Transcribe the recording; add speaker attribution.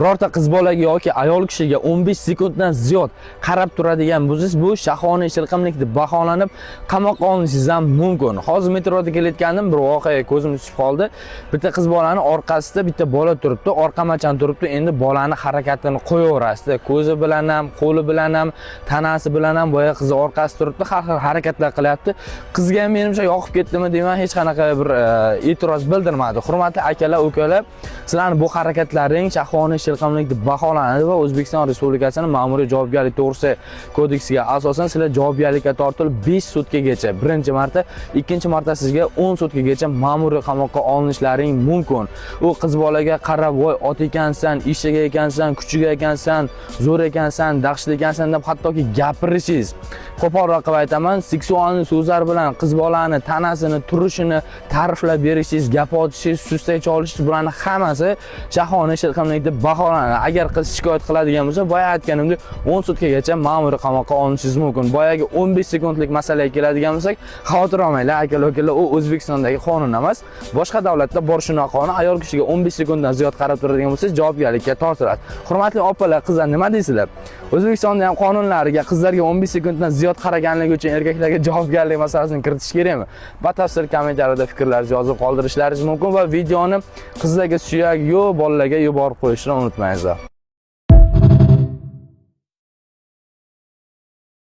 Speaker 1: Birorta qiz bolaga yoki ayol kishiga 15 sekunddan ziyod qarab turadigan bo'lsangiz, bu shahvoniy shilqimlik deb baholanib, qamoqqa olinishingiz ham mumkin. Hozir metroda kelayotgandim, bir voqea ko'zim tushib qoldi. Bitta qiz bolani orqasida bitta bola turibdi, orqamachan turibdi. Endi bolani harakatini qo'yaverasizda, ko'zi bilan ham, qo'li bilan ham, tanasi bilan ham boya qiz orqasida turibdi, har xil harakatlar qilyapti. Qizga ham menimcha yoqib ketdimi deyman, hech qanaqa bir e'tiroz bildirmadi. Hurmatli akalar, ukalar, sizlarning bu harakatlaring shahvoniy shilqimlik deb baholanadi va O'zbekiston Respublikasining ma'muriy javobgarlik to'g'risida kodeksiga asosan sizlar javobgarlikka tortilib 5 sutkagacha, birinchi marta, ikkinchi marta sizga 10 sutkagacha ma'muriy qamoqqa olinishlaring mumkin. U qiz bolaga qarab, "Voy, ot ekansan, eshak ekansan, kuchuk ekansan, zo'r ekansan, dahshat ekansan" deb hattoki gapirishingiz. Qo'polroq qilib aytaman, seksual so'zlar bilan qiz bolani tanasini, turishini ta'riflab berishingiz, gap otishingiz, sustak cholishingiz, bularning hammasi shahvoniy shilqimlik deb baholanadi. Agar qiz shikoyat qiladigan bo'lsa, boya aytganimdek 10 sutkagacha ma'muriy qamoqqa olinishingiz mumkin. Boyagi 15 sekundlik masalaga keladigan bo'lsak, xavotir olmanglar akalar, ukalar, u O'zbekistondagi qonun emas. Boshqa davlatda bor shunaqa qonun. Ayol kishiga 15 sekunddan ziyod qarab turadigan bo'lsangiz, javobgarlikka tortiladi. Hurmatli opalar, qizlar, nima deysizlar? O'zbekistonda ham qonunlariga qizlarga 15 sekunddan ziyod qaraganligi uchun erkaklarga javobgarlik masalasini kiritish kerakmi? Batafsil kommentariyada fikrlaringizni yozib qoldirishlaringiz mumkin va videoni qizlarga suyak, yo bolalarga yuborib qo'yishni unutmanglar.